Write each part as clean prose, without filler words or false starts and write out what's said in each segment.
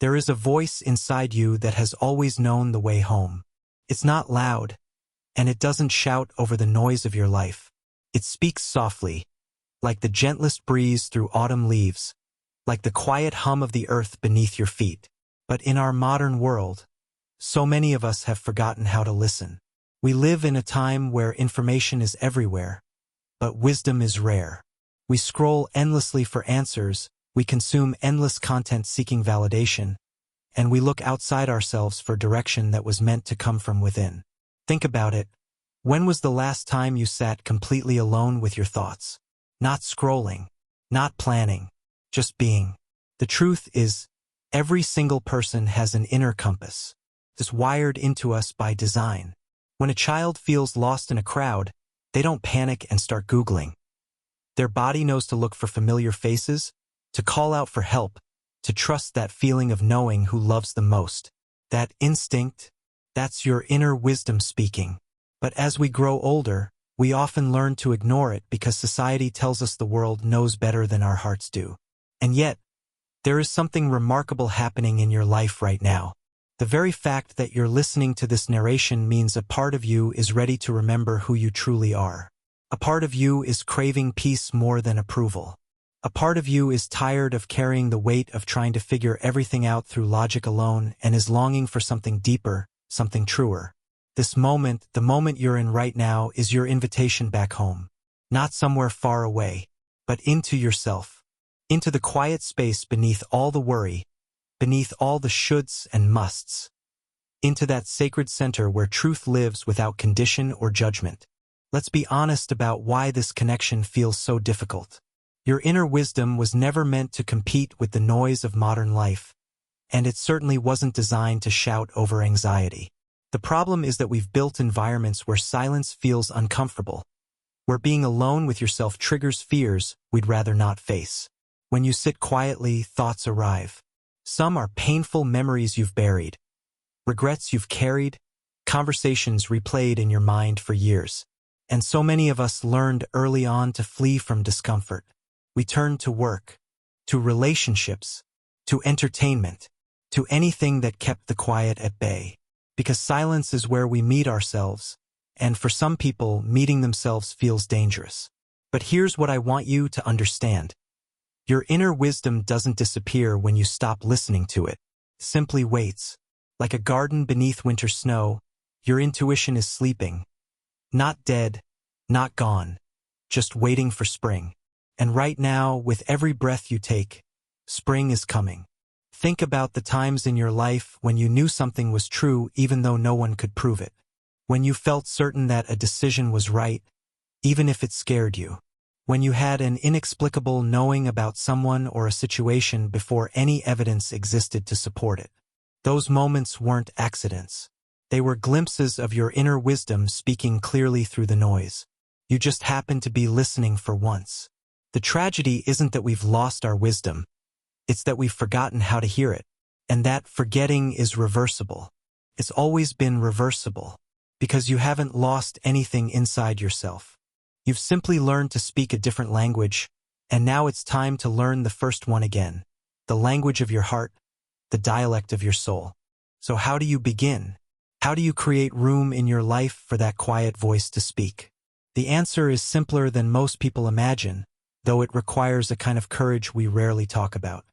There is a voice inside you that has always known the way home. It's not loud, and it doesn't shout over the noise of your life. It speaks softly, like the gentlest breeze through autumn leaves, like the quiet hum of the earth beneath your feet. But in our modern world, so many of us have forgotten how to listen. We live in a time where information is everywhere, but wisdom is rare. We scroll endlessly for answers, we consume endless content seeking validation, and we look outside ourselves for direction that was meant to come from within. Think about it. When was the last time you sat completely alone with your thoughts? Not scrolling, not planning, just being. The truth is, every single person has an inner compass. It's wired into us by design. When a child feels lost in a crowd, they don't panic and start Googling. Their body knows to look for familiar faces, to call out for help, to trust that feeling of knowing who loves them most. That instinct, that's your inner wisdom speaking. But as we grow older, we often learn to ignore it because society tells us the world knows better than our hearts do. And yet, there is something remarkable happening in your life right now. The very fact that you're listening to this narration means a part of you is ready to remember who you truly are. A part of you is craving peace more than approval. A part of you is tired of carrying the weight of trying to figure everything out through logic alone and is longing for something deeper, something truer. This moment, the moment you're in right now, is your invitation back home. Not somewhere far away, but into yourself. Into the quiet space beneath all the worry, beneath all the shoulds and musts. Into that sacred center where truth lives without condition or judgment. Let's be honest about why this connection feels so difficult. Your inner wisdom was never meant to compete with the noise of modern life, and it certainly wasn't designed to shout over anxiety. The problem is that we've built environments where silence feels uncomfortable, where being alone with yourself triggers fears we'd rather not face. When you sit quietly, thoughts arrive. Some are painful memories you've buried, regrets you've carried, conversations replayed in your mind for years. And so many of us learned early on to flee from discomfort. We turned to work, to relationships, to entertainment, to anything that kept the quiet at bay. Because silence is where we meet ourselves, and for some people, meeting themselves feels dangerous. But here's what I want you to understand. Your inner wisdom doesn't disappear when you stop listening to it. It simply waits. Like a garden beneath winter snow, your intuition is sleeping. Not dead, not gone, just waiting for spring. And right now, with every breath you take, spring is coming. Think about the times in your life when you knew something was true even though no one could prove it. When you felt certain that a decision was right, even if it scared you. When you had an inexplicable knowing about someone or a situation before any evidence existed to support it. Those moments weren't accidents. They were glimpses of your inner wisdom speaking clearly through the noise. You just happened to be listening for once. The tragedy isn't that we've lost our wisdom. It's that we've forgotten how to hear it. And that forgetting is reversible. It's always been reversible. Because you haven't lost anything inside yourself. You've simply learned to speak a different language, and now it's time to learn the first one again. The language of your heart, the dialect of your soul. So how do you begin? How do you create room in your life for that quiet voice to speak? The answer is simpler than most people imagine, though it requires a kind of courage we rarely talk about.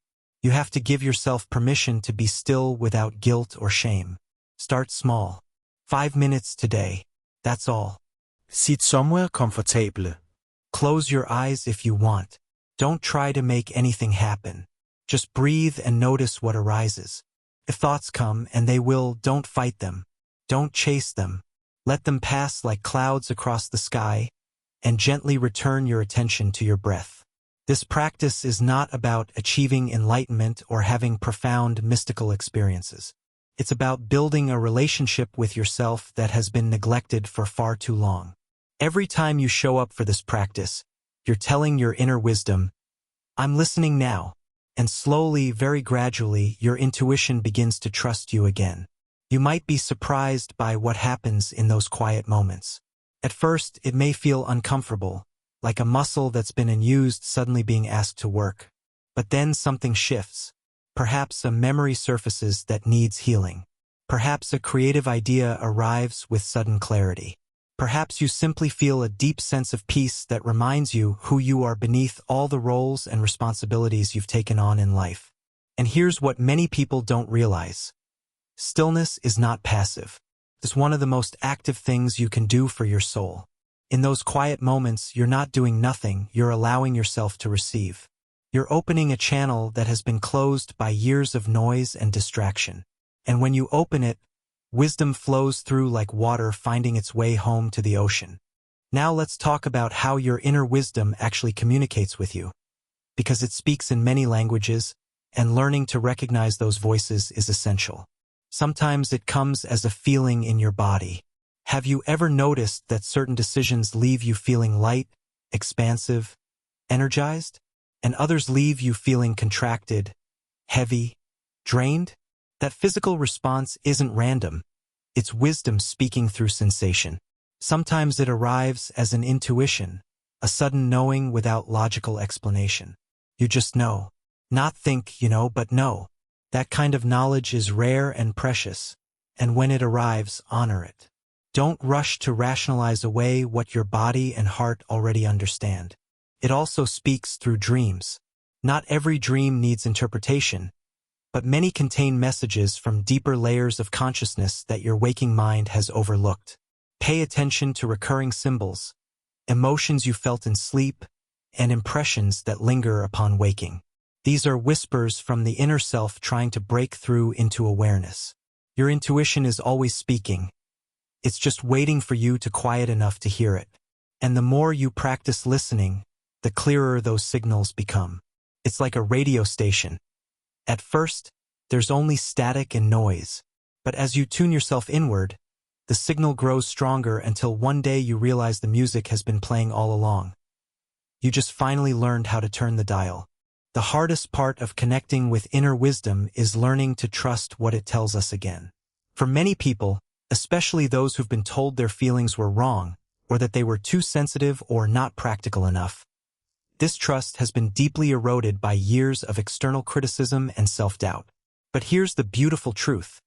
You have to give yourself permission to be still without guilt or shame. Start small. 5 minutes today. That's all. Sit somewhere comfortable. Close your eyes if you want. Don't try to make anything happen. Just breathe and notice what arises. If thoughts come, and they will, don't fight them. Don't chase them. Let them pass like clouds across the sky, and gently return your attention to your breath. This practice is not about achieving enlightenment or having profound mystical experiences. It's about building a relationship with yourself that has been neglected for far too long. Every time you show up for this practice, you're telling your inner wisdom, I'm listening now. And slowly, very gradually, your intuition begins to trust you again. You might be surprised by what happens in those quiet moments. At first, it may feel uncomfortable, like a muscle that's been unused suddenly being asked to work. But then something shifts. Perhaps a memory surfaces that needs healing. Perhaps a creative idea arrives with sudden clarity. Perhaps you simply feel a deep sense of peace that reminds you who you are beneath all the roles and responsibilities you've taken on in life. And here's what many people don't realize. Stillness is not passive. It's one of the most active things you can do for your soul. In those quiet moments, you're not doing nothing, you're allowing yourself to receive. You're opening a channel that has been closed by years of noise and distraction. And when you open it, wisdom flows through like water finding its way home to the ocean. Now let's talk about how your inner wisdom actually communicates with you. Because it speaks in many languages, and learning to recognize those voices is essential. Sometimes it comes as a feeling in your body. Have you ever noticed that certain decisions leave you feeling light, expansive, energized, and others leave you feeling contracted, heavy, drained? That physical response isn't random. It's wisdom speaking through sensation. Sometimes it arrives as an intuition, a sudden knowing without logical explanation. You just know. Not think, but know. That kind of knowledge is rare and precious, and when it arrives, honor it. Don't rush to rationalize away what your body and heart already understand. It also speaks through dreams. Not every dream needs interpretation, but many contain messages from deeper layers of consciousness that your waking mind has overlooked. Pay attention to recurring symbols, emotions you felt in sleep, and impressions that linger upon waking. These are whispers from the inner self trying to break through into awareness. Your intuition is always speaking. It's just waiting for you to quiet enough to hear it. And the more you practice listening, the clearer those signals become. It's like a radio station. At first, there's only static and noise. But as you tune yourself inward, the signal grows stronger until one day you realize the music has been playing all along. You just finally learned how to turn the dial. The hardest part of connecting with inner wisdom is learning to trust what it tells us again. For many people, especially those who've been told their feelings were wrong, or that they were too sensitive or not practical enough, this trust has been deeply eroded by years of external criticism and self-doubt. But here's the beautiful truth.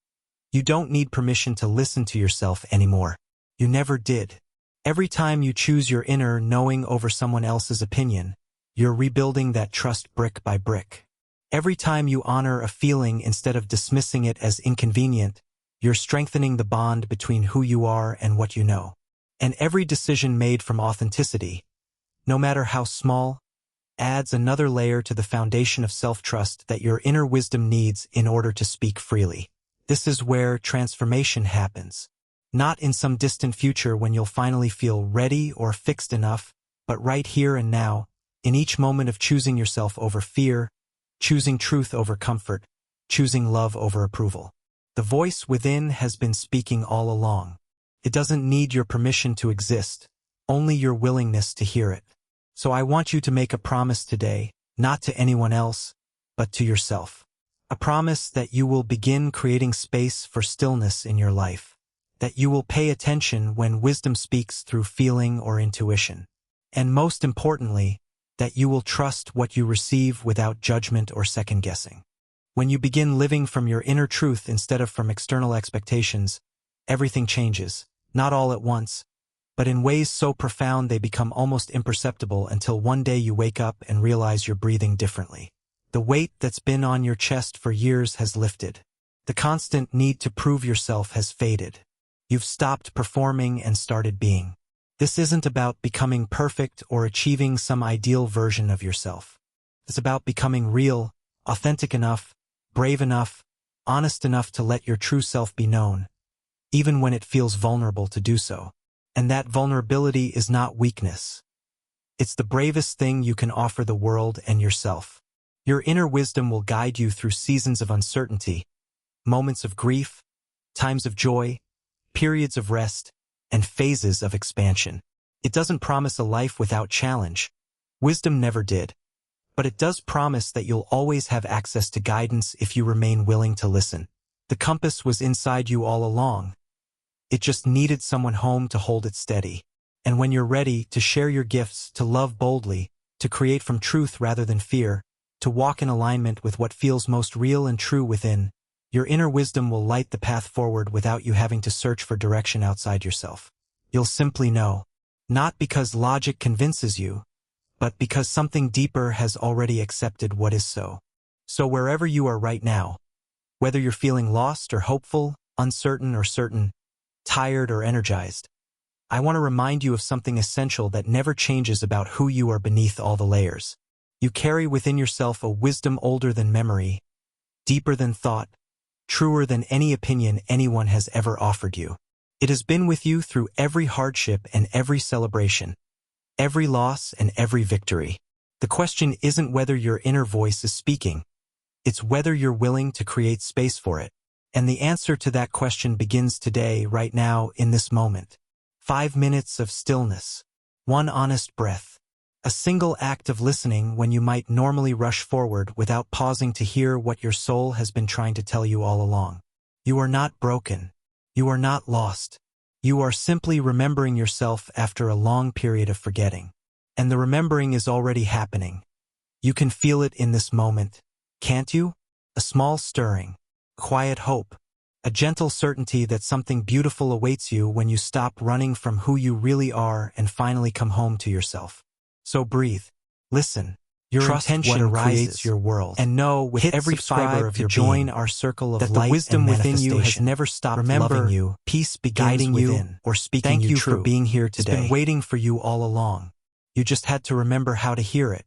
You don't need permission to listen to yourself anymore. You never did. Every time you choose your inner knowing over someone else's opinion, you're rebuilding that trust brick by brick. Every time you honor a feeling instead of dismissing it as inconvenient, you're strengthening the bond between who you are and what you know. And every decision made from authenticity, no matter how small, adds another layer to the foundation of self-trust that your inner wisdom needs in order to speak freely. This is where transformation happens. Not in some distant future when you'll finally feel ready or fixed enough, but right here and now, in each moment of choosing yourself over fear, choosing truth over comfort, choosing love over approval. The voice within has been speaking all along. It doesn't need your permission to exist, only your willingness to hear it. So I want you to make a promise today, not to anyone else, but to yourself. A promise that you will begin creating space for stillness in your life. That you will pay attention when wisdom speaks through feeling or intuition. And most importantly, that you will trust what you receive without judgment or second-guessing. When you begin living from your inner truth instead of from external expectations, everything changes, not all at once, but in ways so profound they become almost imperceptible until one day you wake up and realize you're breathing differently. The weight that's been on your chest for years has lifted. The constant need to prove yourself has faded. You've stopped performing and started being. This isn't about becoming perfect or achieving some ideal version of yourself. It's about becoming real, authentic enough, brave enough, honest enough to let your true self be known, even when it feels vulnerable to do so. And that vulnerability is not weakness. It's the bravest thing you can offer the world and yourself. Your inner wisdom will guide you through seasons of uncertainty, moments of grief, times of joy, periods of rest, and phases of expansion. It doesn't promise a life without challenge. Wisdom never did. But it does promise that you'll always have access to guidance if you remain willing to listen. The compass was inside you all along. It just needed someone home to hold it steady. And when you're ready to share your gifts, to love boldly, to create from truth rather than fear, to walk in alignment with what feels most real and true within, your inner wisdom will light the path forward without you having to search for direction outside yourself. You'll simply know, not because logic convinces you, but because something deeper has already accepted what is so. So wherever you are right now, whether you're feeling lost or hopeful, uncertain or certain, tired or energized, I want to remind you of something essential that never changes about who you are beneath all the layers. You carry within yourself a wisdom older than memory, deeper than thought, truer than any opinion anyone has ever offered you. It has been with you through every hardship and every celebration, every loss and every victory. The question isn't whether your inner voice is speaking. It's whether you're willing to create space for it. And the answer to that question begins today, right now, in this moment. 5 minutes of stillness. One honest breath. A single act of listening when you might normally rush forward without pausing to hear what your soul has been trying to tell you all along. You are not broken. You are not lost. You are simply remembering yourself after a long period of forgetting. And the remembering is already happening. You can feel it in this moment, can't you? A small stirring, quiet hope, a gentle certainty that something beautiful awaits you when you stop running from who you really are and finally come home to yourself. So breathe, listen, your Trust intention what arises, creates your world, and know with every fiber of your join being our circle of that light the wisdom and within you has manifestation. never stopped Remember, loving you, peace begins guiding you, within. or speaking Thank you you true. for being here today. It's been waiting for you all along. You just had to remember how to hear it.